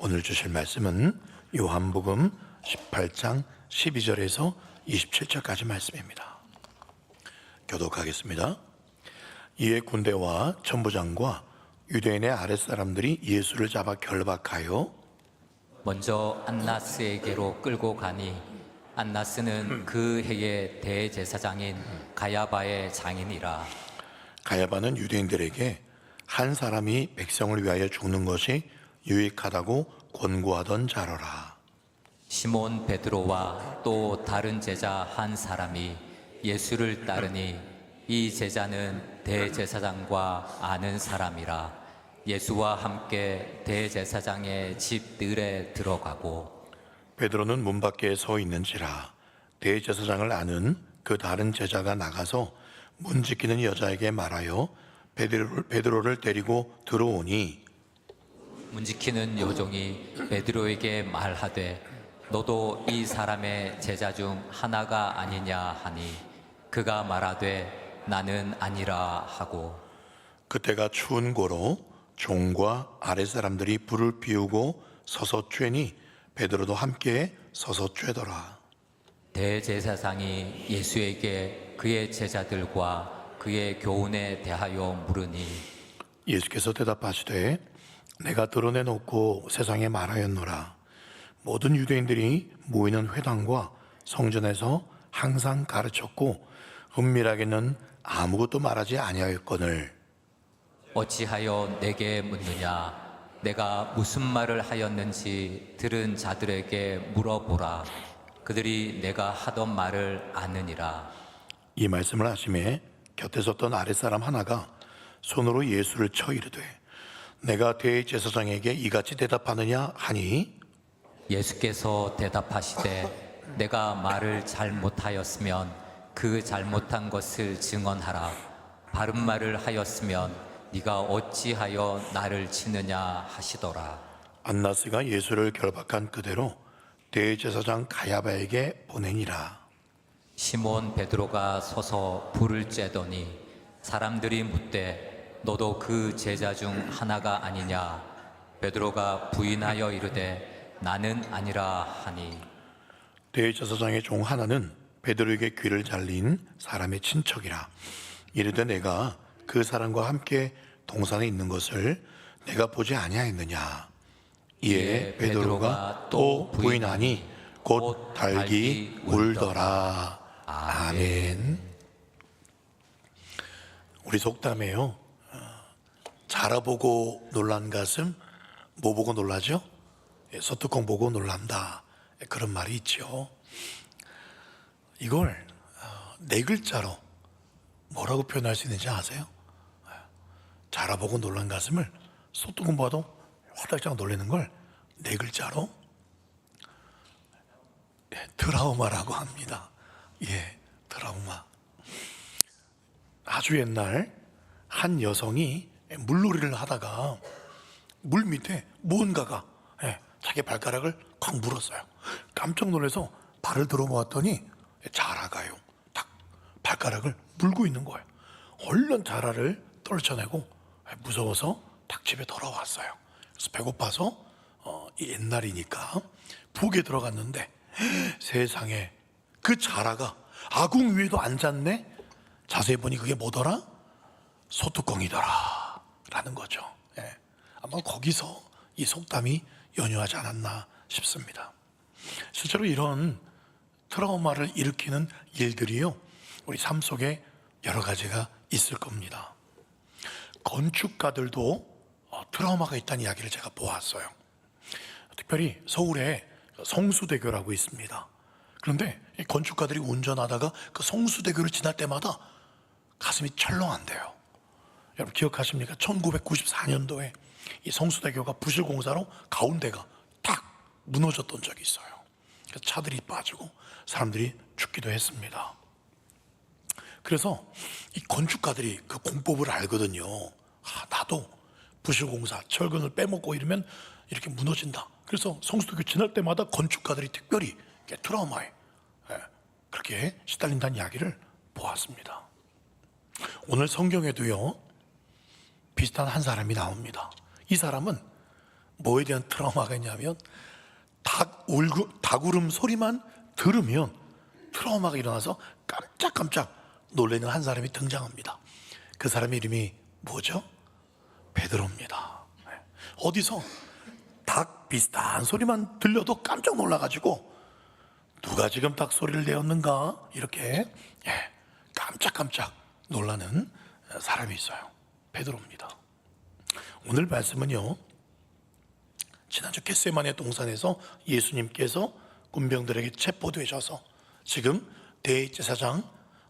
오늘 주실 말씀은 요한복음 18장 12절에서 27절까지 말씀입니다. 교독하겠습니다. 이에 군대와 천부장과 유대인의 아랫사람들이 예수를 잡아 결박하여 먼저 안나스에게로 끌고 가니 안나스는 그 해의 대제사장인 가야바의 장인이라. 가야바는 유대인들에게 한 사람이 백성을 위하여 죽는 것이 유익하다고 권고하던 자로라. 시몬 베드로와 또 다른 제자 한 사람이 예수를 따르니 이 제자는 대제사장과 아는 사람이라. 예수와 함께 대제사장의 집 뜰에 들어가고 베드로는 문 밖에 서 있는지라 대제사장을 아는 그 다른 제자가 나가서 문 지키는 여자에게 말하여 베드로를 데리고 들어오니 문 지키는 요종이 베드로에게 말하되 너도 이 사람의 제자 중 하나가 아니냐 하니 그가 말하되 나는 아니라 하고. 그때가 추운 고로 종과 아랫사람들이 불을 피우고 서서 쬐니 베드로도 함께 서서 쬐더라. 대제사장이 예수에게 그의 제자들과 그의 교훈에 대하여 물으니 예수께서 대답하시되 내가 드러내놓고 세상에 말하였노라. 모든 유대인들이 모이는 회당과 성전에서 항상 가르쳤고 은밀하게는 아무것도 말하지 아니하였거늘 어찌하여 내게 묻느냐. 내가 무슨 말을 하였는지 들은 자들에게 물어보라. 그들이 내가 하던 말을 아느니라. 이 말씀을 하심에 곁에 섰던 아랫사람 하나가 손으로 예수를 쳐 이르되 내가 대제사장에게 이같이 대답하느냐 하니 예수께서 대답하시되 내가 말을 잘못하였으면 그 잘못한 것을 증언하라. 바른 말을 하였으면 네가 어찌하여 나를 치느냐 하시더라. 안나스가 예수를 결박한 그대로 대제사장 가야바에게 보내니라. 시몬 베드로가 서서 불을 쬐더니 사람들이 묻되 너도 그 제자 중 하나가 아니냐. 베드로가 부인하여 이르되 나는 아니라 하니 대제사장의 종 하나는 베드로에게 귀를 잘린 사람의 친척이라. 이르되 내가 그 사람과 함께 동산에 있는 것을 내가 보지 아니하였느냐. 이에 베드로가 또 부인하니 곧 닭이 울더라. 아멘. 우리 속담에요, 자라보고 놀란 가슴 뭐 보고 놀라죠? 소뚜껑 보고 놀란다, 그런 말이 있죠. 이걸 네 글자로 뭐라고 표현할 수 있는지 아세요? 자라보고 놀란 가슴을 소뚜껑 봐도 화들짝 놀라는 걸 네 글자로 트라우마라고 합니다. 예, 트라우마. 아주 옛날 한 여성이 물놀이를 하다가 물 밑에 무언가가 자기 발가락을 콱 물었어요. 깜짝 놀라서 발을 들어모았더니 자라가요. 딱 발가락을 물고 있는 거예요. 얼른 자라를 떨쳐내고 무서워서 딱 집에 돌아왔어요. 그래서 배고파서 옛날이니까 부엌에 들어갔는데 세상에 그 자라가 아궁 위에도 앉았네. 자세히 보니 그게 뭐더라? 소뚜껑이더라 라는 거죠. 아마 거기서 이 속담이 연유하지 않았나 싶습니다. 실제로 이런 트라우마를 일으키는 일들이요, 우리 삶 속에 여러 가지가 있을 겁니다. 건축가들도 트라우마가 있다는 이야기를 제가 보았어요. 특별히 서울에 성수대교라고 있습니다. 그런데 이 건축가들이 운전하다가 그 성수대교를 지날 때마다 가슴이 철렁한대요. 여러분 기억하십니까? 1994년도에 이 성수대교가 부실공사로 가운데가 탁 무너졌던 적이 있어요. 그래서 차들이 빠지고 사람들이 죽기도 했습니다. 그래서 이 건축가들이 그 공법을 알거든요. 나도 부실공사, 철근을 빼먹고 이러면 이렇게 무너진다. 그래서 성수대교 지날 때마다 건축가들이 특별히 트라우마에 그렇게 시달린다는 이야기를 보았습니다. 오늘 성경에도요, 비슷한 한 사람이 나옵니다. 이 사람은 뭐에 대한 트라우마가 있냐면 닭 울음 소리만 들으면 트라우마가 일어나서 깜짝깜짝 놀라는 한 사람이 등장합니다. 그 사람의 이름이 뭐죠? 베드로입니다. 어디서 닭 비슷한 소리만 들려도 깜짝 놀라가지고 누가 지금 닭 소리를 내었는가 이렇게 깜짝깜짝 놀라는 사람이 있어요. 베드로입니다. 오늘 말씀은요, 지난주 겟세마네 동산에서 예수님께서 군병들에게 체포되셔서 지금 대제사장,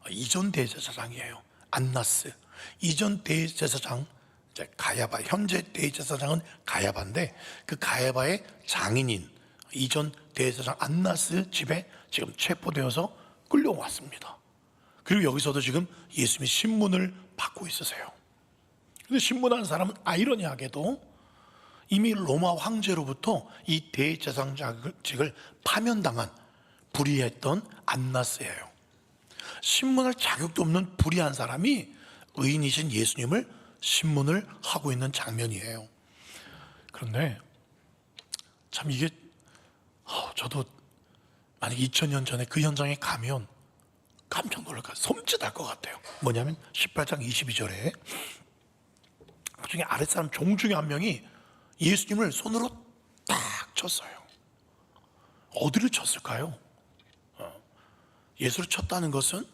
이전 대제사장이에요. 안나스. 이전 대제사장 이제 가야바, 현재 대제사장은 가야바인데 그 가야바의 장인인 이전 대제사장 안나스 집에 지금 체포되어서 끌려왔습니다. 그리고 여기서도 지금 예수님이 신문을 받고 있으세요. 근데 신문한 사람은 아이러니하게도 이미 로마 황제로부터 이 대제사장직을 파면당한 불의했던 안나스예요. 신문할 자격도 없는 불의한 사람이 의인이신 예수님을 신문을 하고 있는 장면이에요. 그런데 참 이게 저도 만약 2000년 전에 그 현장에 가면 깜짝 놀랄까, 섬찟할 것 같아요. 뭐냐면 18장 22절에 그중에 아랫사람 종 중에 한 명이 예수님을 손으로 딱 쳤어요. 어디를 쳤을까요? 예수를 쳤다는 것은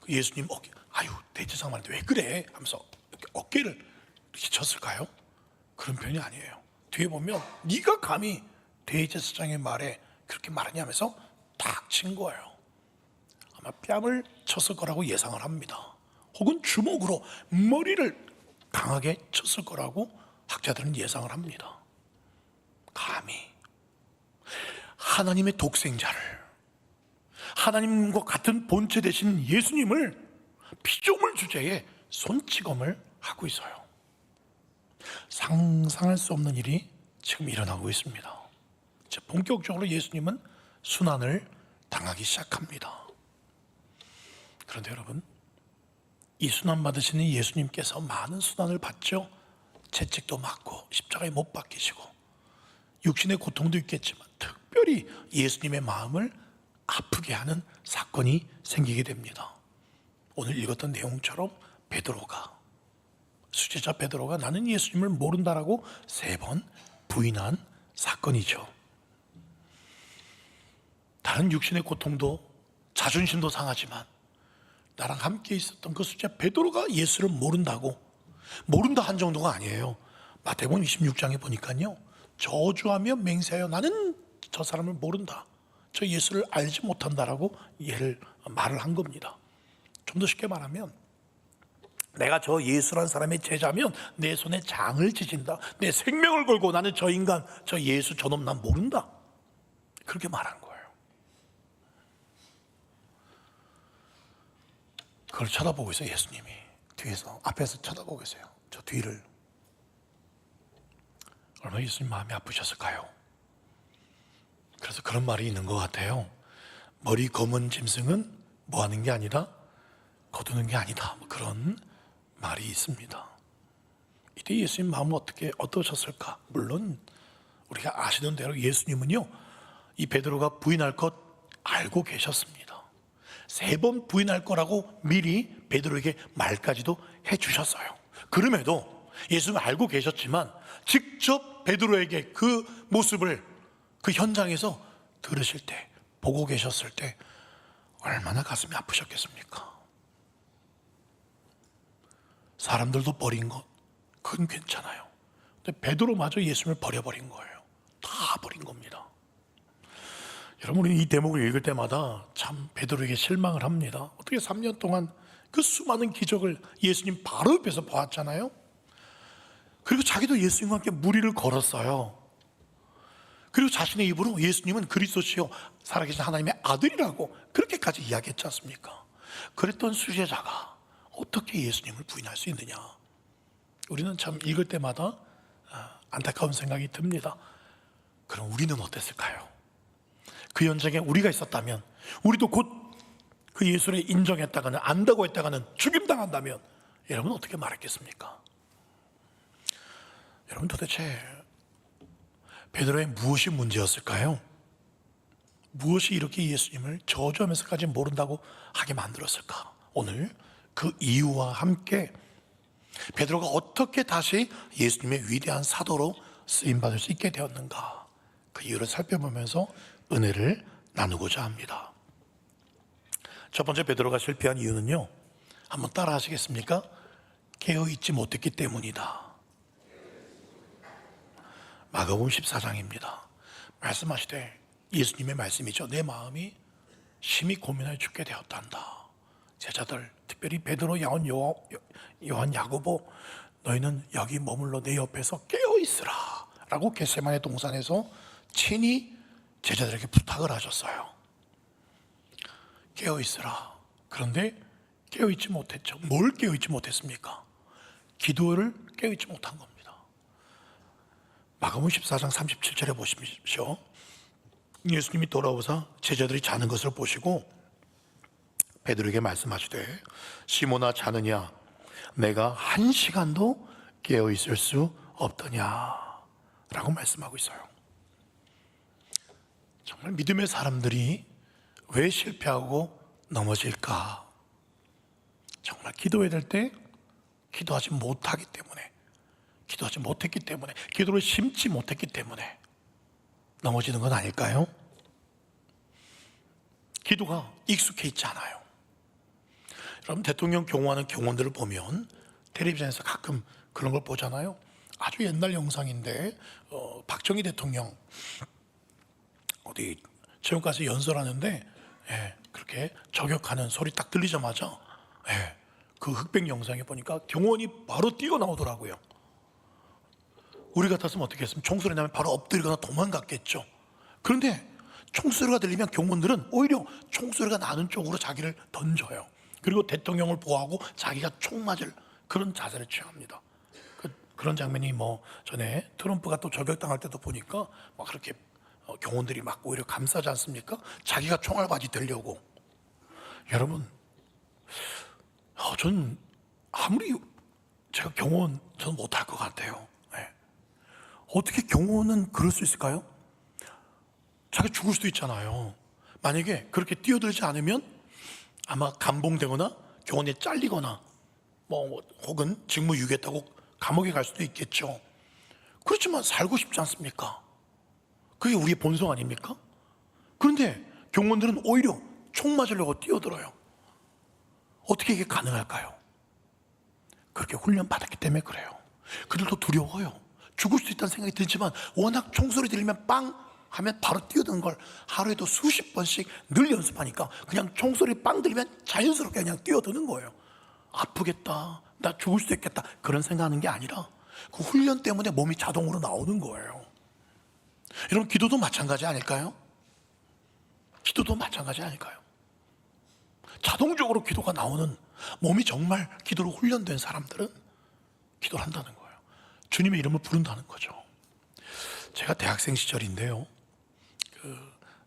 예수님 어깨, 아유 대제사장 말인데 왜 그래 하면서 어깨를 이렇게 쳤을까요? 그런 편이 아니에요. 뒤에 보면 네가 감히 대제사장의 말에 그렇게 말하냐면서 딱 친 거예요. 아마 뺨을 쳤을 거라고 예상을 합니다. 혹은 주먹으로 머리를 강하게 쳤을 거라고 학자들은 예상을 합니다. 감히 하나님의 독생자를, 하나님과 같은 본체 되신 예수님을 피조물 주제에 손찌검을 하고 있어요. 상상할 수 없는 일이 지금 일어나고 있습니다. 이제 본격적으로 예수님은 순환을 당하기 시작합니다. 그런데 여러분, 이 순환 받으시는 예수님께서 많은 순환을 받죠. 채찍도 맞고 십자가에 못 박히시고 육신의 고통도 있겠지만 특별히 예수님의 마음을 아프게 하는 사건이 생기게 됩니다. 오늘 읽었던 내용처럼 수제자 베드로가 나는 예수님을 모른다라고 3번 부인한 사건이죠. 다른 육신의 고통도 자존심도 상하지만 나랑 함께 있었던 그 수제자 베드로가 예수를 모른다 한 정도가 아니에요. 마태복음 26장에 보니까요, 저주하며 맹세하여 나는 저 사람을 모른다, 저 예수를 알지 못한다라고 말을 한 겁니다. 좀 더 쉽게 말하면 내가 저 예수란 사람의 제자면 내 손에 장을 지진다, 내 생명을 걸고 나는 저 인간, 저 예수 저놈 난 모른다, 그렇게 말한 거예요. 그걸 쳐다보고 있어요. 예수님이 뒤에서, 앞에서 쳐다보고 있어요. 저 뒤를. 얼마나 예수님 마음이 아프셨을까요? 그래서 그런 말이 있는 것 같아요. 머리 검은 짐승은 뭐 하는 게 아니라 거두는 게 아니다, 그런 말이 있습니다. 이때 예수님 마음은 어떠셨을까? 물론 우리가 아시는 대로 예수님은요, 이 베드로가 부인할 것 알고 계셨습니다. 3번 부인할 거라고 미리 베드로에게 말까지도 해주셨어요. 그럼에도 예수님은 알고 계셨지만 직접 베드로에게 그 모습을 그 현장에서 들으실 때, 보고 계셨을 때 얼마나 가슴이 아프셨겠습니까? 사람들도 버린 것, 그건 괜찮아요. 근데 베드로마저 예수님을 버려버린 거예요. 다 버린 겁니다. 여러분, 우리는 이 대목을 읽을 때마다 참 베드로에게 실망을 합니다. 어떻게 3년 동안 그 수많은 기적을 예수님 바로 옆에서 보았잖아요. 그리고 자기도 예수님과 함께 무리를 걸었어요. 그리고 자신의 입으로 예수님은 그리스도시요 살아계신 하나님의 아들이라고 그렇게까지 이야기했지 않습니까? 그랬던 수제자가 어떻게 예수님을 부인할 수 있느냐? 우리는 참 읽을 때마다 안타까운 생각이 듭니다. 그럼 우리는 어땠을까요? 그 현장에 우리가 있었다면, 우리도 곧 그 예수를 인정했다가는, 안다고 했다가는 죽임당한다면 여러분 어떻게 말했겠습니까? 여러분 도대체 베드로의 무엇이 문제였을까요? 무엇이 이렇게 예수님을 저주하면서까지 모른다고 하게 만들었을까? 오늘 그 이유와 함께 베드로가 어떻게 다시 예수님의 위대한 사도로 쓰임받을 수 있게 되었는가, 그 이유를 살펴보면서 은혜를 나누고자 합니다. 첫 번째, 베드로가 실패한 이유는요, 한번 따라 하시겠습니까? 깨어있지 못했기 때문이다. 마가복음 14장입니다. 말씀하시되, 예수님의 말씀이죠. 내 마음이 심히 고민하여 죽게 되었단다. 제자들, 특별히 베드로, 요한, 야고보, 너희는 여기 머물러 내 옆에서 깨어있으라 라고 겟세마네 동산에서 친히 제자들에게 부탁을 하셨어요. 깨어있으라. 그런데 깨어있지 못했죠. 뭘 깨어있지 못했습니까? 기도를 깨어있지 못한 겁니다. 마가복음 14장 37절에 보십시오. 예수님이 돌아오사 제자들이 자는 것을 보시고 베드로에게 말씀하시되, 시몬아, 자느냐? 내가 한 시간도 깨어있을 수 없더냐 라고 말씀하고 있어요. 정말 믿음의 사람들이 왜 실패하고 넘어질까? 정말 기도해야 될 때 기도하지 못하기 때문에, 기도하지 못했기 때문에, 기도를 심지 못했기 때문에 넘어지는 건 아닐까요? 기도가 익숙해 있지 않아요. 여러분, 대통령 경호하는 경호원들을 보면 텔레비전에서 가끔 그런 걸 보잖아요. 아주 옛날 영상인데 박정희 대통령 어디 체육관에서 연설하는데 그렇게 저격하는 소리 딱 들리자마자 그 흑백 영상에 보니까 경호원이 바로 뛰어나오더라고요. 우리 같았으면 어떻게 했으면 총소리 나면 바로 엎드리거나 도망갔겠죠. 그런데 총소리가 들리면 경호원들은 오히려 총소리가 나는 쪽으로 자기를 던져요. 그리고 대통령을 보호하고 자기가 총 맞을 그런 자세를 취합니다. 그런 장면이 전에 트럼프가 또 저격당할 때도 보니까 막 그렇게 경호원들이 막 오히려 감싸지 않습니까? 자기가 총알 맞이 들려고. 여러분, 저는 아무리 제가 경호원 저는 못할 것 같아요. 어떻게 경호원은 그럴 수 있을까요? 자기가 죽을 수도 있잖아요. 만약에 그렇게 뛰어들지 않으면 아마 감봉되거나 경호원에 잘리거나 혹은 직무유기했다고 감옥에 갈 수도 있겠죠. 그렇지만 살고 싶지 않습니까? 그게 우리의 본성 아닙니까? 그런데 경호원들은 오히려 총 맞으려고 뛰어들어요. 어떻게 이게 가능할까요? 그렇게 훈련받았기 때문에 그래요. 그들도 두려워요. 죽을 수 있다는 생각이 들지만 워낙 총소리 들리면 빵 하면 바로 뛰어드는 걸 하루에도 수십 번씩 늘 연습하니까 그냥 총소리 빵 들리면 자연스럽게 그냥 뛰어드는 거예요. 아프겠다, 나 죽을 수도 있겠다, 그런 생각하는 게 아니라 그 훈련 때문에 몸이 자동으로 나오는 거예요. 여러분, 기도도 마찬가지 아닐까요? 기도도 마찬가지 아닐까요? 자동적으로 기도가 나오는, 몸이 정말 기도로 훈련된 사람들은 기도를 한다는 거예요. 주님의 이름을 부른다는 거죠. 제가 대학생 시절인데요,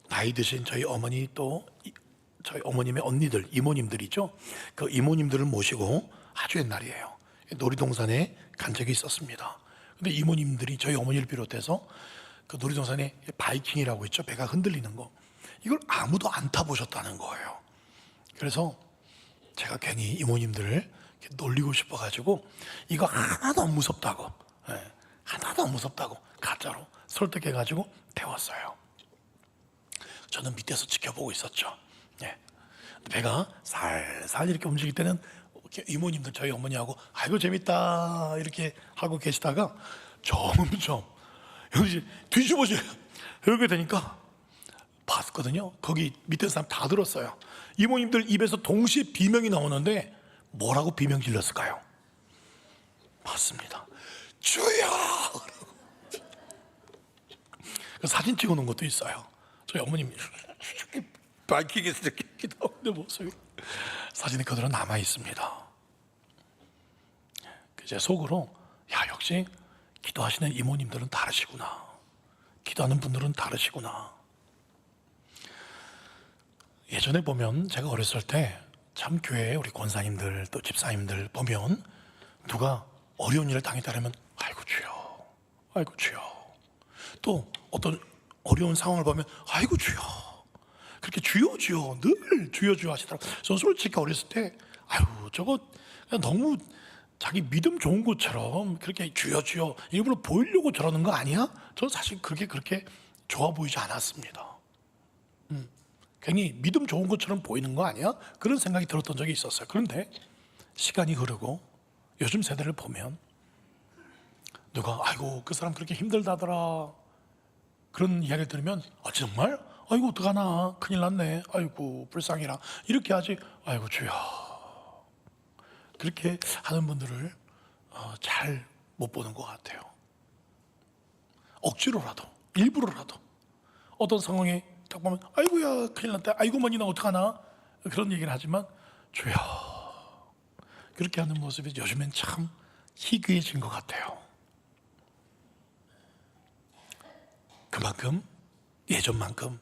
나이 드신 저희 어머니, 또 저희 어머님의 언니들, 이모님들이죠. 그 이모님들을 모시고 아주 옛날이에요, 놀이동산에 간 적이 있었습니다. 근데 이모님들이 저희 어머니를 비롯해서 그 놀이동산에 바이킹이라고 있죠, 배가 흔들리는 거, 이걸 아무도 안 타보셨다는 거예요. 그래서 제가 괜히 이모님들을 놀리고 싶어가지고 이거 하나도 안 무섭다고, 하나도 안 무섭다고 가짜로 설득해가지고 태웠어요. 저는 밑에서 지켜보고 있었죠. 배가 살살 이렇게 움직일 때는 이모님들, 저희 어머니하고 아이고 재밌다 이렇게 하고 계시다가 점점 여기 뒤집어져요. 이렇게 되니까 봤거든요. 거기 밑에 사람 다 들었어요. 이모님들 입에서 동시에 비명이 나오는데 뭐라고 비명 질렀을까요? 맞습니다. 주여! 사진 찍어놓은 것도 있어요. 저희 어머님이 바이킹에서 이렇게 기도하는 모습이 사진이 그대로 남아 있습니다. 제 속으로, 야, 역시 기도하시는 이모님들은 다르시구나, 기도하는 분들은 다르시구나. 예전에 보면 제가 어렸을 때 참 교회에 우리 권사님들 또 집사님들 보면 누가 어려운 일을 당했다면 아이고 주여, 아이고 주여, 또 어떤 어려운 상황을 보면 아이고 주여, 그렇게 주여 주여 늘 주여 주여 하시더라고요. 저는 솔직히 어렸을 때 아유 저거 그냥 너무 자기 믿음 좋은 것처럼 그렇게 주여 주여 일부러 보이려고 저러는 거 아니야? 저는 사실 그렇게 좋아 보이지 않았습니다. 괜히 믿음 좋은 것처럼 보이는 거 아니야? 그런 생각이 들었던 적이 있었어요. 그런데 시간이 흐르고 요즘 세대를 보면 누가 아이고 그 사람 그렇게 힘들다더라 그런 이야기를 들으면 아 정말? 아이고 어떡하나 큰일 났네 아이고 불쌍해라 이렇게 하지 아이고 주여 그렇게 하는 분들을 잘 못 보는 것 같아요. 억지로라도 일부러라도 어떤 상황에 딱 보면 아이고야 큰일 났다 아이고머니 나 어떡하나 그런 얘기를 하지만 주여 그렇게 하는 모습이 요즘엔 참 희귀해진 것 같아요. 그만큼 예전만큼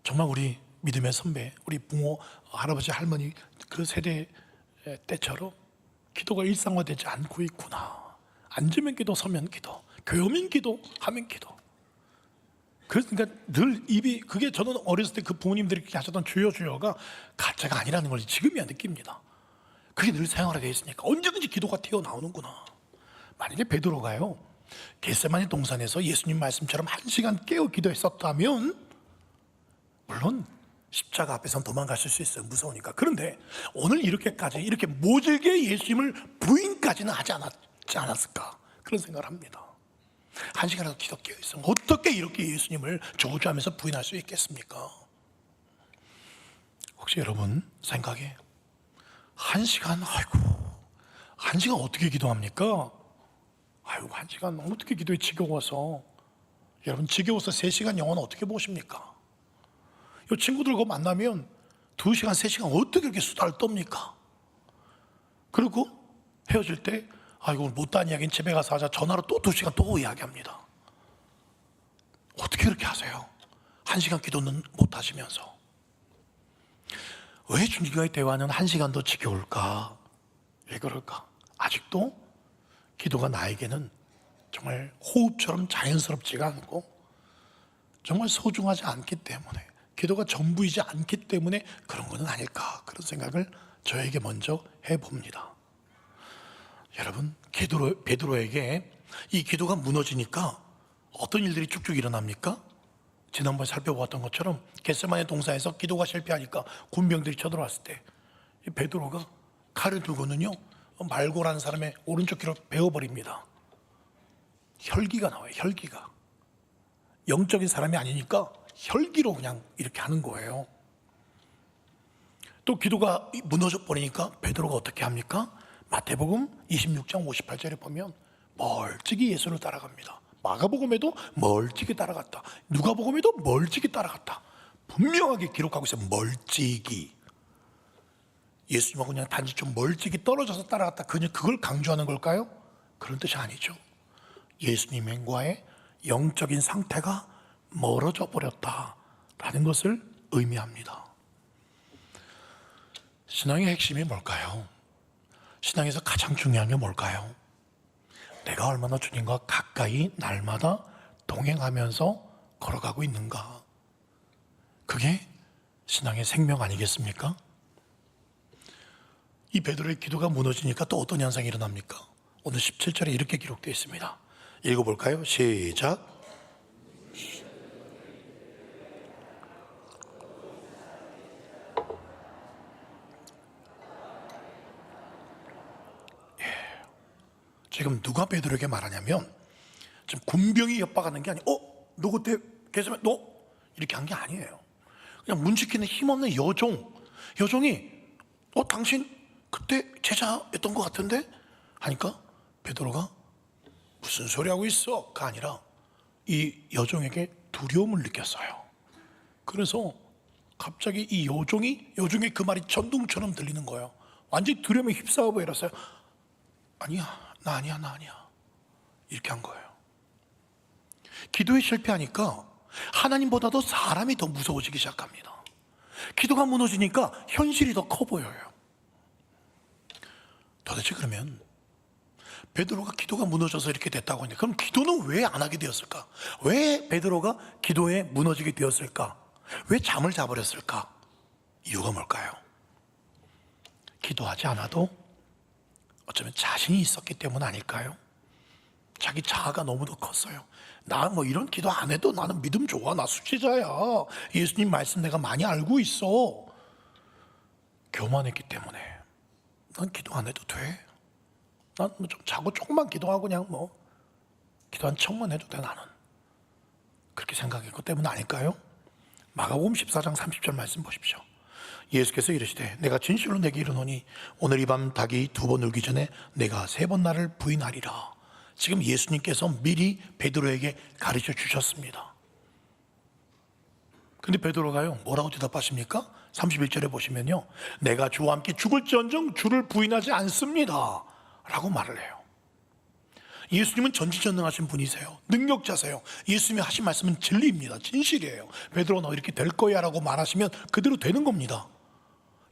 정말 우리 믿음의 선배 우리 부모 할아버지 할머니 그 세대 때처럼 기도가 일상화되지 않고 있구나. 앉으면 기도 서면 기도 교면 기도 하면 기도. 그러니까 늘 입이 그게 저는 어렸을 때 그 부모님들이 그렇게 하셨던 주여 주여가 가짜가 아니라는 걸 지금이야 느낍니다. 그게 늘 생활화되어 있으니까 언제든지 기도가 튀어나오는구나. 만약에 베드로가요 겟세마네 동산에서 예수님 말씀처럼 1시간 깨어 기도했었다면 물론 십자가 앞에선 도망가실 수 있어요. 무서우니까. 그런데 오늘 이렇게까지 이렇게 모질게 예수님을 부인까지는 하지 않았을까 그런 생각을 합니다. 1시간이라도 기도 깨어 있으면 어떻게 이렇게 예수님을 저주하면서 부인할 수 있겠습니까? 혹시 여러분 생각에 1시간 아이고 1시간 어떻게 기도합니까? 아이고 1시간 어떻게 기도에 지겨워서 여러분 지겨워서 3시간 영화는 어떻게 보십니까? 이 친구들과 만나면 2시간 3시간 어떻게 그렇게 수다를 떱니까? 그리고 헤어질 때 아이고 못다한 이야기는 집에 가서 하자 전화로 또 2시간 또 이야기합니다. 어떻게 그렇게 하세요? 1시간 기도는 못 하시면서 왜 주님과의 대화는 1시간도 지겨울까? 왜 그럴까? 아직도 기도가 나에게는 정말 호흡처럼 자연스럽지가 않고 정말 소중하지 않기 때문에 기도가 전부이지 않기 때문에 그런 것은 아닐까 그런 생각을 저에게 먼저 해봅니다. 여러분 베드로에게 이 기도가 무너지니까 어떤 일들이 쭉쭉 일어납니까? 지난번에 살펴보았던 것처럼 겟세마네 동산에서 기도가 실패하니까 군병들이 쳐들어왔을 때 이 베드로가 칼을 들고는요 말고라는 사람의 오른쪽 귀를 베어버립니다. 혈기가 나와요. 혈기가 영적인 사람이 아니니까 혈기로 그냥 이렇게 하는 거예요. 또 기도가 무너져 버리니까 베드로가 어떻게 합니까? 마태복음 26장 58절에 보면 멀찍이 예수를 따라갑니다. 마가복음에도 멀찍이 따라갔다. 누가복음에도 멀찍이 따라갔다. 분명하게 기록하고 있어요. 멀찍이. 예수님하고 그냥 단지 좀 멀찍이 떨어져서 따라갔다. 그걸 강조하는 걸까요? 그런 뜻이 아니죠. 예수님과의 영적인 상태가 멀어져 버렸다라는 것을 의미합니다. 신앙의 핵심이 뭘까요? 신앙에서 가장 중요한 게 뭘까요? 내가 얼마나 주님과 가까이 날마다 동행하면서 걸어가고 있는가? 그게 신앙의 생명 아니겠습니까? 이 베드로의 기도가 무너지니까 또 어떤 현상이 일어납니까? 오늘 17절에 이렇게 기록되어 있습니다. 읽어볼까요? 시작. 지금 누가 베드로에게 말하냐면 지금 군병이 협박하는 게 아니고 너 그때 계속 너 이렇게 한 게 아니에요. 그냥 문지키는 힘없는 여종이 당신 그때 제자였던 것 같은데 하니까 베드로가 무슨 소리 하고 있어가 아니라 이 여종에게 두려움을 느꼈어요. 그래서 갑자기 이 여종의 그 말이 전둥처럼 들리는 거예요. 완전히 두려움에 휩싸여 버렸어요. 아니야 나 아니야 이렇게 한 거예요. 기도에 실패하니까 하나님보다도 사람이 더 무서워지기 시작합니다. 기도가 무너지니까 현실이 더 커 보여요. 도대체 그러면 베드로가 기도가 무너져서 이렇게 됐다고 하는데, 그럼 기도는 왜 안 하게 되었을까? 왜 베드로가 기도에 무너지게 되었을까? 왜 잠을 자버렸을까? 이유가 뭘까요? 기도하지 않아도 어쩌면 자신이 있었기 때문 아닐까요? 자기 자아가 너무도 컸어요. 나 뭐 이런 기도 안 해도 나는 믿음 좋아. 나 수치자야. 예수님 말씀 내가 많이 알고 있어. 교만했기 때문에 난 기도 안 해도 돼. 난 뭐 좀 자고 조금만 기도하고 그냥 뭐 기도 한 척만 해도 돼 나는. 그렇게 생각했기 때문 아닐까요? 마가복음 14장 30절 말씀 보십시오. 예수께서 이르시되 내가 진실로 내게 이르노니 오늘 이 밤 닭이 두 번 울기 전에 내가 세 번 나를 부인하리라. 지금 예수님께서 미리 베드로에게 가르쳐 주셨습니다. 근데 베드로가요 뭐라고 대답하십니까? 31절에 보시면요, 내가 주와 함께 죽을지언정 주를 부인하지 않습니다 라고 말을 해요. 예수님은 전지전능하신 분이세요. 능력자세요. 예수님이 하신 말씀은 진리입니다. 진실이에요. 베드로 너 이렇게 될 거야 라고 말하시면 그대로 되는 겁니다.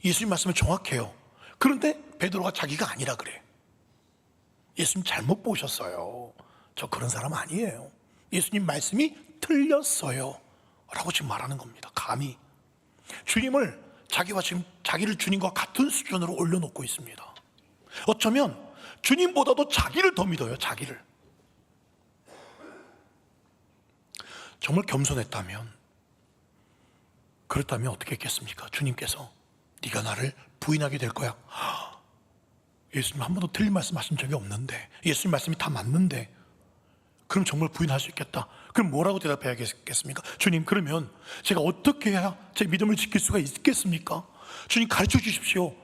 예수님 말씀은 정확해요. 그런데 베드로가 자기가 아니라 그래. 예수님 잘못 보셨어요. 저 그런 사람 아니에요. 예수님 말씀이 틀렸어요 라고 지금 말하는 겁니다. 감히 주님을 자기와 지금 자기를 주님과 같은 수준으로 올려놓고 있습니다. 어쩌면 주님보다도 자기를 더 믿어요. 자기를. 정말 겸손했다면, 그렇다면 어떻게 했겠습니까? 주님께서 네가 나를 부인하게 될 거야. 예수님 한 번도 틀린 말씀 하신 적이 없는데, 예수님 말씀이 다 맞는데, 그럼 정말 부인할 수 있겠다. 그럼 뭐라고 대답해야겠습니까? 주님, 그러면 제가 어떻게 해야 제 믿음을 지킬 수가 있겠습니까? 주님 가르쳐 주십시오.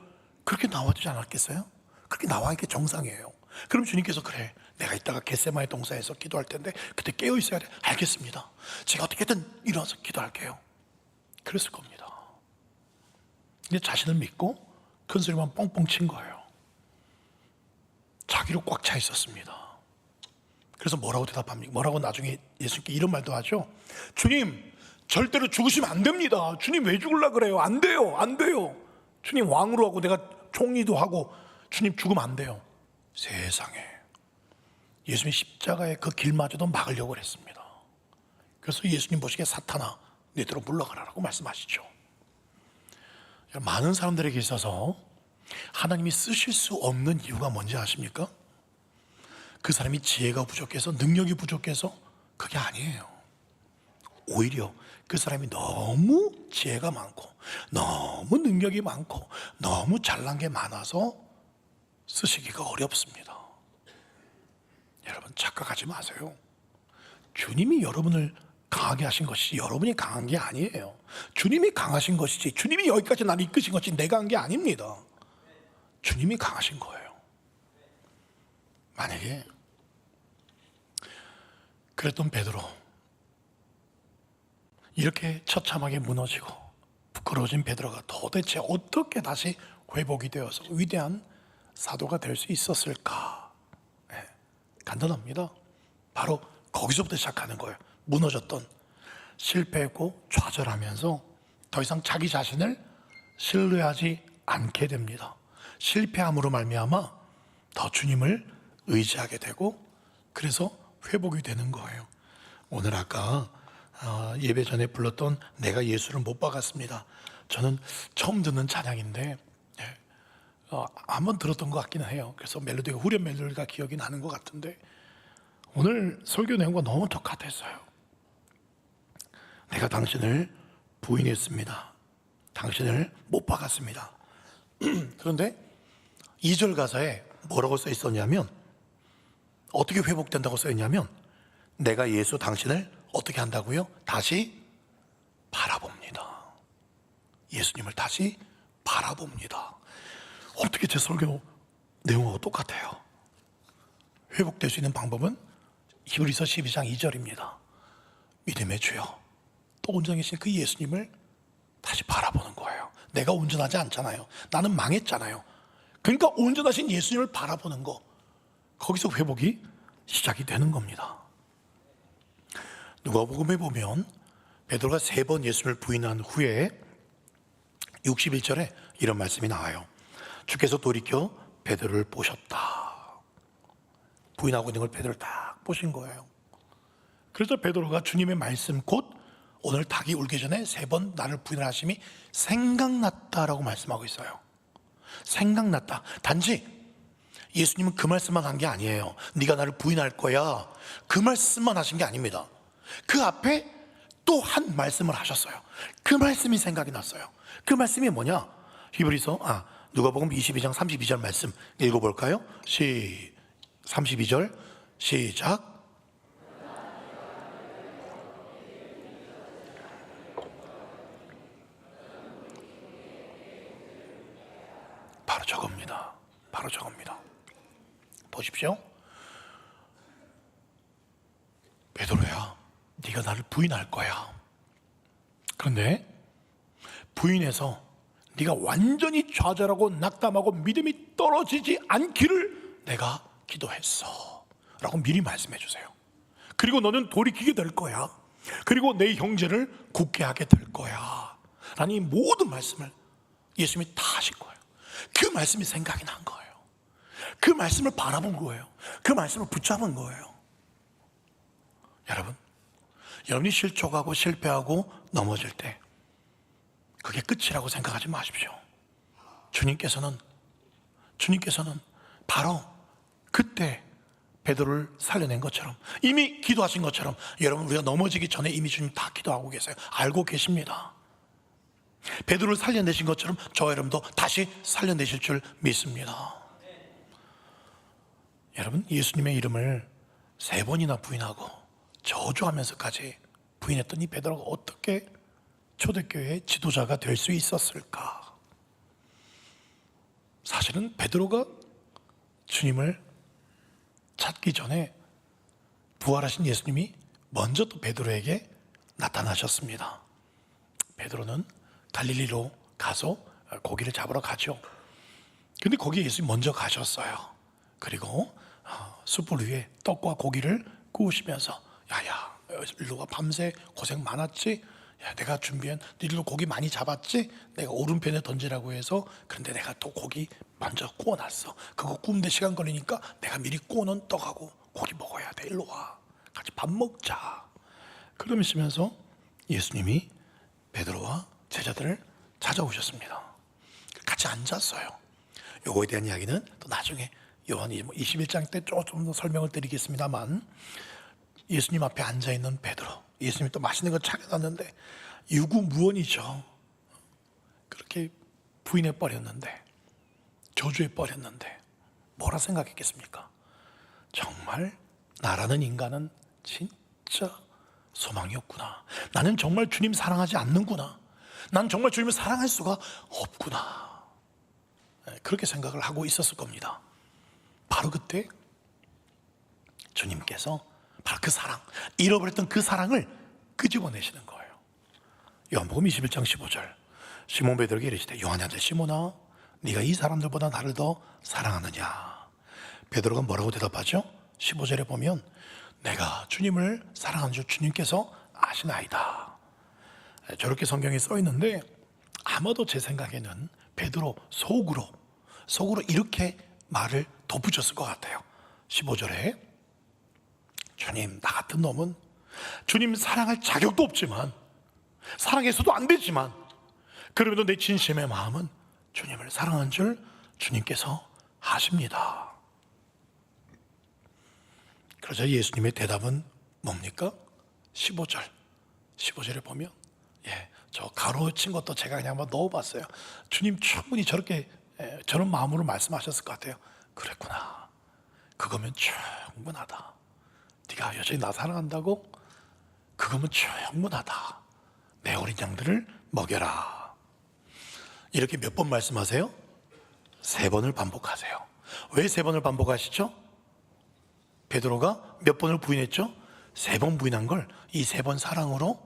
그렇게 나와야 되지 않았겠어요? 그렇게 나와야 게 정상이에요. 그럼 주님께서 그래, 내가 이따가 겟세마네 동산에서 기도할 텐데 그때 깨어 있어야 돼. 알겠습니다. 제가 어떻게든 일어나서 기도할게요. 그랬을 겁니다. 근데 자신을 믿고 큰 소리만 뻥뻥 친 거예요. 자기로 꽉 차 있었습니다. 그래서 뭐라고 대답합니까? 뭐라고 나중에 예수님께 이런 말도 하죠. 주님, 절대로 죽으시면 안 됩니다. 주님 왜 죽으려고 그래요? 안 돼요. 안 돼요. 주님 왕으로 하고 내가 총리도 하고 주님 죽으면 안 돼요. 세상에, 예수님 십자가의 그 길마저도 막으려고 했습니다. 그래서 예수님 보시기에 사탄아 너희들로 물러가라라고 말씀하시죠. 많은 사람들에게 있어서 하나님이 쓰실 수 없는 이유가 뭔지 아십니까? 그 사람이 지혜가 부족해서, 능력이 부족해서 그게 아니에요. 오히려 그 사람이 너무 지혜가 많고 너무 능력이 많고 너무 잘난 게 많아서 쓰시기가 어렵습니다. 여러분 착각하지 마세요. 주님이 여러분을 강하게 하신 것이지 여러분이 강한 게 아니에요. 주님이 강하신 것이지, 주님이 여기까지 나를 이끄신 것이지 내가 한 게 아닙니다. 주님이 강하신 거예요. 만약에 그랬던 베드로, 이렇게 처참하게 무너지고 부끄러워진 베드로가 도대체 어떻게 다시 회복이 되어서 위대한 사도가 될 수 있었을까? 네, 간단합니다. 바로 거기서부터 시작하는 거예요. 무너졌던, 실패했고 좌절하면서 더 이상 자기 자신을 신뢰하지 않게 됩니다. 실패함으로 말미암아 더 주님을 의지하게 되고, 그래서 회복이 되는 거예요. 오늘 아까 예배 전에 불렀던 내가 예수를 못 박았습니다. 저는 처음 듣는 찬양인데 한번 들었던 것 같기는 해요. 그래서 멜로디가 후렴 멜로디가 기억이 나는 것 같은데 오늘 설교 내용과 너무 똑같았어요. 내가 당신을 부인했습니다. 당신을 못 박았습니다. 그런데 2절 가사에 뭐라고 써 있었냐면, 어떻게 회복된다고 써 있냐면, 내가 예수 당신을 어떻게 한다고요? 다시 바라봅니다. 예수님을 다시 바라봅니다. 어떻게 제 설교 내용하고 똑같아요? 회복될 수 있는 방법은 히브리서 12장 2절입니다. 믿음의 주여, 또 온전히 계신 그 예수님을 다시 바라보는 거예요. 내가 온전하지 않잖아요. 나는 망했잖아요. 그러니까 온전하신 예수님을 바라보는 거, 거기서 회복이 시작이 되는 겁니다. 누가복음에 보면 베드로가 3번 예수님을 부인한 후에 61절에 이런 말씀이 나와요. 주께서 돌이켜 베드로를 보셨다. 부인하고 있는 걸 베드로 딱 보신 거예요. 그래서 베드로가 주님의 말씀 곧 오늘 닭이 울기 전에 3번 나를 부인하심이 생각났다라고 말씀하고 있어요. 생각났다. 단지 예수님은 그 말씀만 한 게 아니에요. 네가 나를 부인할 거야, 그 말씀만 하신 게 아닙니다. 그 앞에 또 한 말씀을 하셨어요. 그 말씀이 생각이 났어요. 그 말씀이 뭐냐? 누가복음 22장 32절 말씀 읽어볼까요? 32절 시작. 바로 저겁니다. 바로 저겁니다. 보십시오. 베드로야, 네가 나를 부인할 거야. 그런데 부인해서 네가 완전히 좌절하고 낙담하고 믿음이 떨어지지 않기를 내가 기도했어 라고 미리 말씀해 주세요. 그리고 너는 돌이키게 될 거야. 그리고 내 형제를 굳게 하게 될 거야 라는 이 모든 말씀을 예수님이 다 하신 거예요. 그 말씀이 생각이 난 거예요. 그 말씀을 바라본 거예요. 그 말씀을 붙잡은 거예요. 여러분이 실족하고 실패하고 넘어질 때 그게 끝이라고 생각하지 마십시오. 주님께서는 바로 그때 베드로를 살려낸 것처럼, 이미 기도하신 것처럼, 여러분 우리가 넘어지기 전에 이미 주님 다 기도하고 계세요. 알고 계십니다. 베드로를 살려내신 것처럼 저 여러분도 다시 살려내실 줄 믿습니다. 여러분, 예수님의 이름을 3번이나 부인하고 저주하면서까지 부인했던 이 베드로가 어떻게 초대교회의 지도자가 될 수 있었을까? 사실은 베드로가 주님을 찾기 전에 부활하신 예수님이 먼저 또 베드로에게 나타나셨습니다. 베드로는 갈릴리로 가서 고기를 잡으러 가죠. 근데 거기에 예수님이 먼저 가셨어요. 그리고 숯불 위에 떡과 고기를 구우시면서 야야, 일로 와, 밤새 고생 많았지? 야, 내가 준비한, 너희들도 고기 많이 잡았지? 내가 오른편에 던지라고 해서, 그런데 내가 또 고기 먼저 구워놨어. 그거 구우는데 시간 걸리니까 내가 미리 구워놓은 떡하고 고기 먹어야 돼. 일로 와, 같이 밥 먹자. 그러시면서 예수님이 베드로와 제자들을 찾아오셨습니다. 같이 앉았어요. 요거에 대한 이야기는 또 나중에 요한 21장 때 조금 더 설명을 드리겠습니다만, 예수님 앞에 앉아있는 베드로, 예수님이 또 맛있는 거 차려놨는데 유구무원이죠. 그렇게 부인해버렸는데, 저주해버렸는데 뭐라 생각했겠습니까? 정말 나라는 인간은 진짜 소망이 없구나. 나는 정말 주님 사랑하지 않는구나. 난 정말 주님을 사랑할 수가 없구나. 그렇게 생각을 하고 있었을 겁니다. 바로 그때 주님께서 바로 그 사랑, 잃어버렸던 그 사랑을 끄집어내시는 거예요. 요한복음 21장 15절, 시몬 베드로에게 이르시되 요한의 아들 시몬아, 네가 이 사람들보다 나를 더 사랑하느냐? 베드로가 뭐라고 대답하죠? 15절에 보면 내가 주님을 사랑하는 줄 주님께서 아시나이다. 저렇게 성경에 써 있는데 아마도 제 생각에는 베드로 속으로 이렇게 말을 덧붙였을 것 같아요. 15절에 주님, 나 같은 놈은 주님 사랑할 자격도 없지만, 사랑해서도 안 되지만, 그럼에도 내 진심의 마음은 주님을 사랑하는 줄 주님께서 아십니다. 그러자 예수님의 대답은 뭡니까? 15절에 보면, 저 가로친 것도 제가 그냥 한번 넣어봤어요. 주님 충분히 저런 마음으로 말씀하셨을 것 같아요. 그랬구나. 그거면 충분하다. 네가 여전히 나 사랑한다고? 그거면 충분하다. 내 어린 양들을 먹여라. 이렇게 몇 번 말씀하세요? 3번을 반복하세요. 왜 3번을 반복하시죠? 베드로가 몇 번을 부인했죠? 3번 부인한 걸 이 3번 사랑으로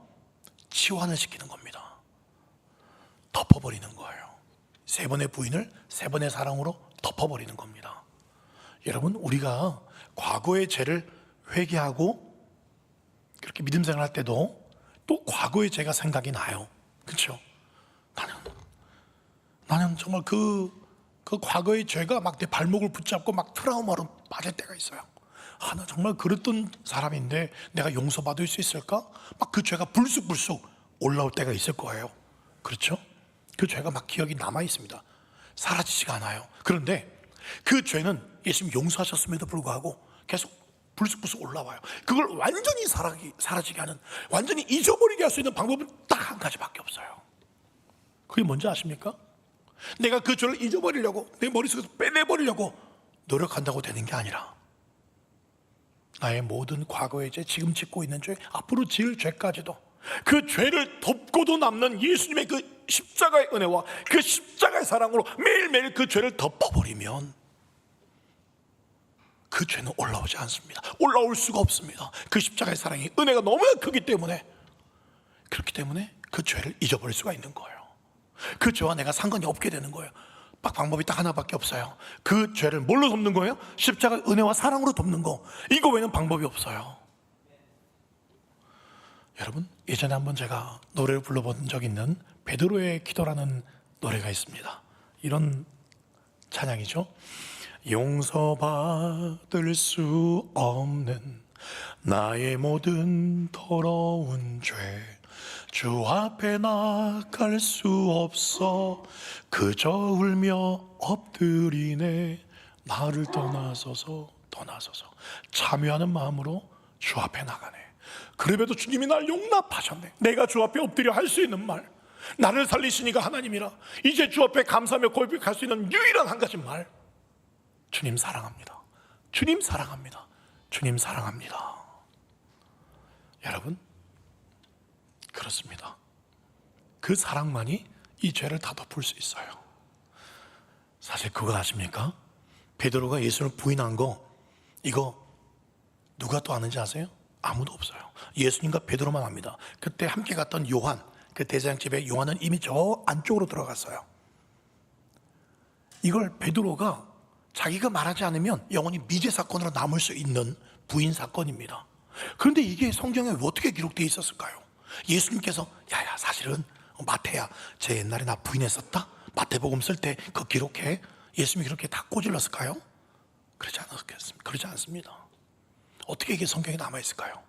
치환을 시키는 겁니다. 덮어버리는 거예요. 3번의 부인을 3번의 사랑으로 덮어버리는 겁니다. 여러분, 우리가 과거의 죄를 회개하고 그렇게 믿음 생활할 때도 또 과거의 죄가 생각이 나요. 그렇죠? 나는 정말 그 과거의 죄가 막 내 발목을 붙잡고 막 트라우마로 빠질 때가 있어요. 나 정말 그랬던 사람인데 내가 용서받을 수 있을까? 막 그 죄가 불쑥불쑥 올라올 때가 있을 거예요. 그렇죠? 그 죄가 막 기억이 남아 있습니다. 사라지지가 않아요. 그런데 그 죄는 예수님 용서하셨음에도 불구하고 계속 불쑥불쑥 올라와요. 그걸 완전히 사라지게 하는, 완전히 잊어버리게 할 수 있는 방법은 딱 한 가지밖에 없어요. 그게 뭔지 아십니까? 내가 그 죄를 잊어버리려고, 내 머릿속에서 빼내버리려고 노력한다고 되는 게 아니라, 나의 모든 과거의 죄, 지금 짓고 있는 죄, 앞으로 지을 죄까지도 그 죄를 덮고도 남는 예수님의 그 십자가의 은혜와 그 십자가의 사랑으로 매일매일 그 죄를 덮어버리면 그 죄는 올라오지 않습니다. 올라올 수가 없습니다. 그 십자가의 사랑이, 은혜가 너무 크기 때문에, 그렇기 때문에 그 죄를 잊어버릴 수가 있는 거예요. 그 죄와 내가 상관이 없게 되는 거예요. 방법이 딱 하나밖에 없어요. 그 죄를 뭘로 덮는 거예요? 십자가 은혜와 사랑으로 덮는 거. 이거 외에는 방법이 없어요. 여러분, 예전에 한번 제가 노래를 불러본 적 있는 베드로의 기도라는 노래가 있습니다. 이런 찬양이죠. 용서받을 수 없는 나의 모든 더러운 죄, 주 앞에 나갈 수 없어 그저 울며 엎드리네. 나를 떠나소서 참여하는 마음으로 주 앞에 나가네. 그래도 주님이 날 용납하셨네. 내가 주 앞에 엎드려 할 수 있는 말, 나를 살리시니까 하나님이라 이제 주 앞에 감사하며 고백할 수 있는 유일한 한 가지 말, 주님 사랑합니다. 주님 사랑합니다. 주님 사랑합니다. 여러분, 그렇습니다. 그 사랑만이 이 죄를 다 덮을 수 있어요. 사실 그거 아십니까? 베드로가 예수를 부인한 거, 이거 누가 또 아는지 아세요? 아무도 없어요. 예수님과 베드로만 압니다. 그때 함께 갔던 요한, 그 대제사장 집에 요한은 이미 저 안쪽으로 들어갔어요. 이걸 베드로가 자기가 말하지 않으면 영원히 미제 사건으로 남을 수 있는 부인 사건입니다. 그런데 이게 성경에 어떻게 기록되어 있었을까요? 예수님께서 야야 사실은 마태야 제 옛날에 나 부인했었다, 마태복음 쓸 때 그거 기록해, 예수님이 그렇게 다 꼬질렀을까요? 그러지 않았겠습니까? 그러지 않습니다. 어떻게 이게 성경에 남아있을까요?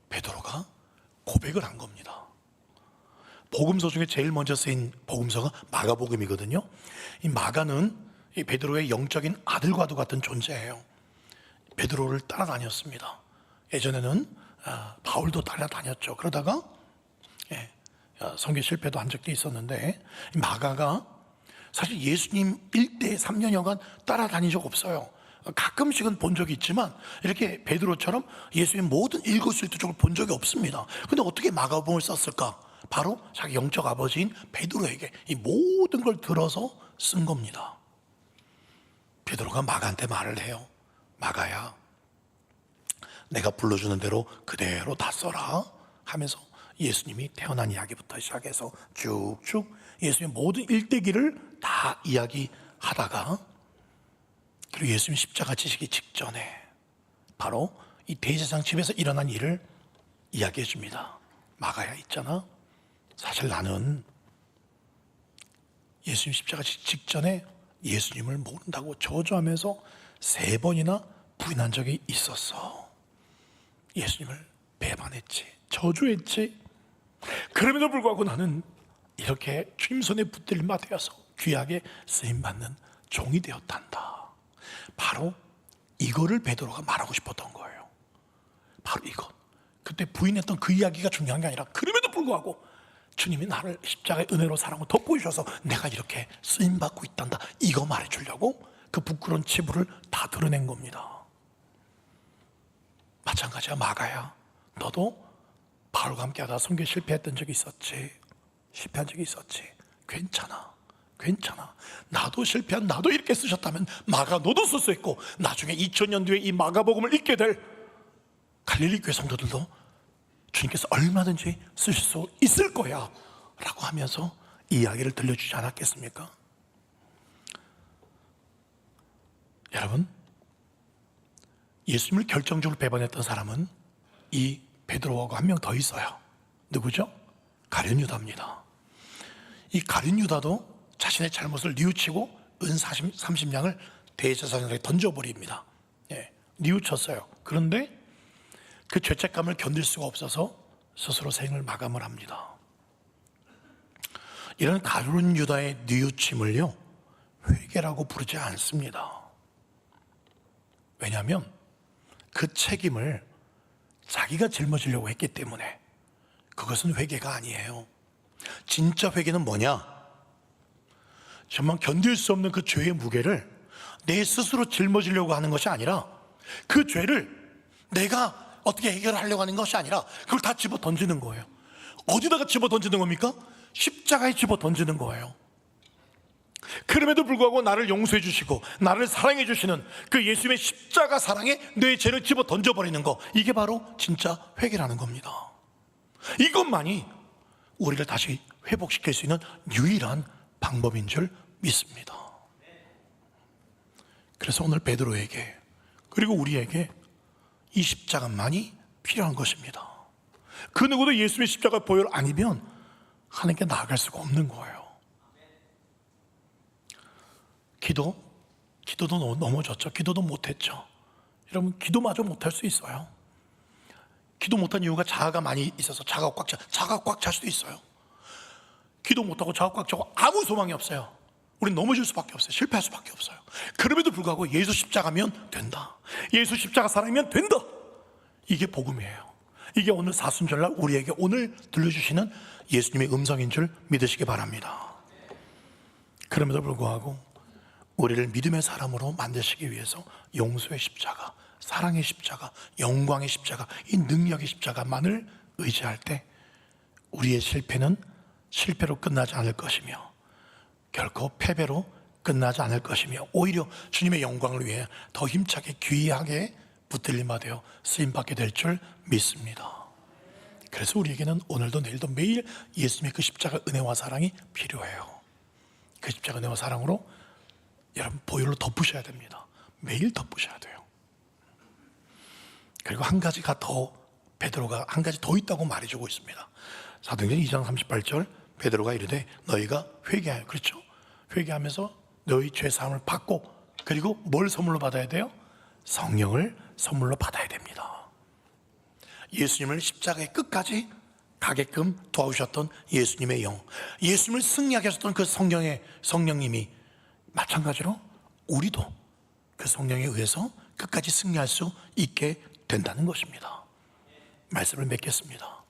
베드로가 고백을 한 겁니다. 복음서 중에 제일 먼저 쓰인 복음서가 마가복음이거든요. 이 마가는 이 베드로의 영적인 아들과도 같은 존재예요. 베드로를 따라다녔습니다. 예전에는 바울도 따라다녔죠. 그러다가 선교 실패도 한 적도 있었는데, 마가가 사실 예수님 일대 3년여간 따라다닌 적 없어요. 가끔씩은 본 적이 있지만 이렇게 베드로처럼 예수님 모든 일거수일투족을 본 적이 없습니다. 근데 어떻게 마가복음을 썼을까? 바로 자기 영적 아버지인 베드로에게 이 모든 걸 들어서 쓴 겁니다. 베드로가 마가한테 말을 해요. 마가야, 내가 불러주는 대로 그대로 다 써라 하면서 예수님이 태어난 이야기부터 시작해서 쭉쭉 예수님의 모든 일대기를 다 이야기하다가, 그리고 예수님 십자가 지시기 직전에 바로 이 대제사장 집에서 일어난 일을 이야기해 줍니다. 마가야 있잖아, 사실 나는 예수님 십자가 지시기 직전에 예수님을 모른다고 저주하면서 3번이나 부인한 적이 있었어. 예수님을 배반했지, 저주했지. 그럼에도 불구하고 나는 이렇게 주님 손에 붙들림바 되어서 귀하게 쓰임받는 종이 되었단다. 바로 이거를 베드로가 말하고 싶었던 거예요. 바로 이것. 그때 부인했던 그 이야기가 중요한 게 아니라, 그럼에도 불구하고 주님이 나를 십자가의 은혜로 사랑으로 덮어주셔서 내가 이렇게 쓰임받고 있단다, 이거 말해주려고 그 부끄러운 치부를 다 드러낸 겁니다. 마찬가지야. 마가야, 너도 바울과 함께 하다가 선교 실패했던 적이 있었지, 실패한 적이 있었지. 괜찮아. 나도 실패한, 나도 이렇게 쓰셨다면 마가 너도 쓸 수 있고, 나중에 2000년 뒤에 이 마가복음을 읽게 될 갈릴리 교회 성도들도 주님께서 얼마든지 쓰실 수 있을 거야 라고 하면서 이야기를 들려주지 않았겠습니까? 여러분, 예수님을 결정적으로 배반했던 사람은 이 베드로하고 한 명 더 있어요. 누구죠? 가룟 유다입니다. 이 가룟 유다도 자신의 잘못을 뉘우치고 은 30냥을 대제사장에게 던져버립니다. 뉘우쳤어요. 그런데 그 죄책감을 견딜 수가 없어서 스스로 생을 마감을 합니다. 이런 가룟 유다의 뉘우침을요, 회개라고 부르지 않습니다. 왜냐하면 그 책임을 자기가 짊어지려고 했기 때문에. 그것은 회개가 아니에요. 진짜 회개는 뭐냐? 정말 견딜 수 없는 그 죄의 무게를 내 스스로 짊어지려고 하는 것이 아니라, 그 죄를 내가 어떻게 해결하려고 하는 것이 아니라 그걸 다 집어 던지는 거예요. 어디다가 집어 던지는 겁니까? 십자가에 집어 던지는 거예요. 그럼에도 불구하고 나를 용서해 주시고 나를 사랑해 주시는 그 예수님의 십자가 사랑에 내 죄를 집어 던져버리는 거, 이게 바로 진짜 회개라는 겁니다. 이것만이 우리를 다시 회복시킬 수 있는 유일한 방법인 줄 믿습니다. 그래서 오늘 베드로에게, 그리고 우리에게 이 십자가만이 필요한 것입니다. 그 누구도 예수님의 십자가 보혈 아니면 하나님께 나아갈 수가 없는 거예요. 기도도 넘어졌죠. 기도도 못했죠. 여러분, 기도마저 못할 수 있어요. 기도 못한 이유가 자아가 많이 있어서 자아가 꽉 찰 수도 있어요. 기도 못하고 자아 꽉 차고 아무 소망이 없어요. 우린 넘어질 수밖에 없어요. 실패할 수밖에 없어요. 그럼에도 불구하고 예수 십자가면 된다, 예수 십자가 사랑이면 된다, 이게 복음이에요. 이게 오늘 사순절날 우리에게 오늘 들려주시는 예수님의 음성인 줄 믿으시기 바랍니다. 그럼에도 불구하고 우리를 믿음의 사람으로 만드시기 위해서 용서의 십자가, 사랑의 십자가, 영광의 십자가, 이 능력의 십자가만을 의지할 때 우리의 실패는 실패로 끝나지 않을 것이며 결코 패배로 끝나지 않을 것이며 오히려 주님의 영광을 위해 더 힘차게 귀하게 붙들림받아 쓰임받게 될 줄 믿습니다. 그래서 우리에게는 오늘도 내일도 매일 예수님의 그 십자가 은혜와 사랑이 필요해요. 그 십자가 은혜와 사랑으로 여러분 보혈로 덮으셔야 됩니다. 매일 덮으셔야 돼요. 그리고 한 가지가 더, 베드로가 한 가지 더 있다고 말해주고 있습니다. 사도행전 2장 38절 베드로가 이르되 너희가 회개하여, 그렇죠? 회개하면서 너희 죄사함을 받고, 그리고 뭘 선물로 받아야 돼요? 성령을 선물로 받아야 됩니다. 예수님을 십자가의 끝까지 가게끔 도와주셨던 예수님의 영, 예수님을 승리하게 하셨던 그 성령님이 마찬가지로 우리도 그 성령에 의해서 끝까지 승리할 수 있게 된다는 것입니다. 말씀을 맺겠습니다.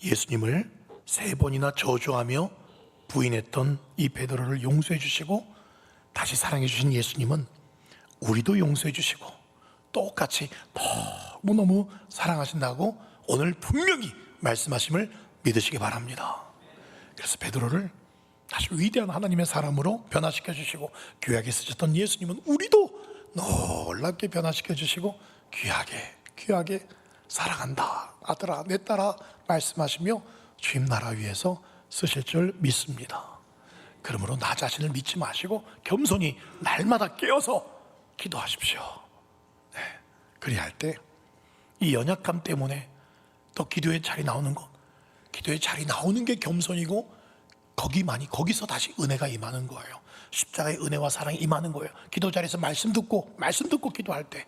예수님을 3번이나 저주하며 부인했던 이 베드로를 용서해 주시고 다시 사랑해 주신 예수님은 우리도 용서해 주시고 똑같이 너무너무 사랑하신다고 오늘 분명히 말씀하심을 믿으시기 바랍니다. 그래서 베드로를 다시 위대한 하나님의 사람으로 변화시켜 주시고 귀하게 쓰셨던 예수님은 우리도 놀랍게 변화시켜 주시고 귀하게 사랑한다, 아들아 내 딸아 말씀하시며 주님 나라 위해서 쓰실 줄 믿습니다. 그러므로 나 자신을 믿지 마시고 겸손히 날마다 깨어서 기도하십시오. 네. 그리할 때 이 연약함 때문에 또 기도의 자리 나오는 것, 기도의 자리 나오는 게 겸손이고 거기서 다시 은혜가 임하는 거예요. 십자가의 은혜와 사랑이 임하는 거예요. 기도 자리에서 말씀 듣고 기도할 때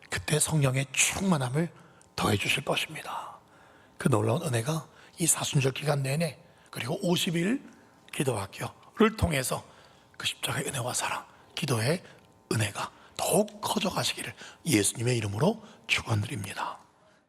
그때 성령의 충만함을 더해 주실 것입니다. 그 놀라운 은혜가 이 사순절 기간 내내, 그리고 50일 기도학교를 통해서 그 십자가의 은혜와 사랑, 기도의 은혜가 더욱 커져 가시기를 예수님의 이름으로 축원드립니다.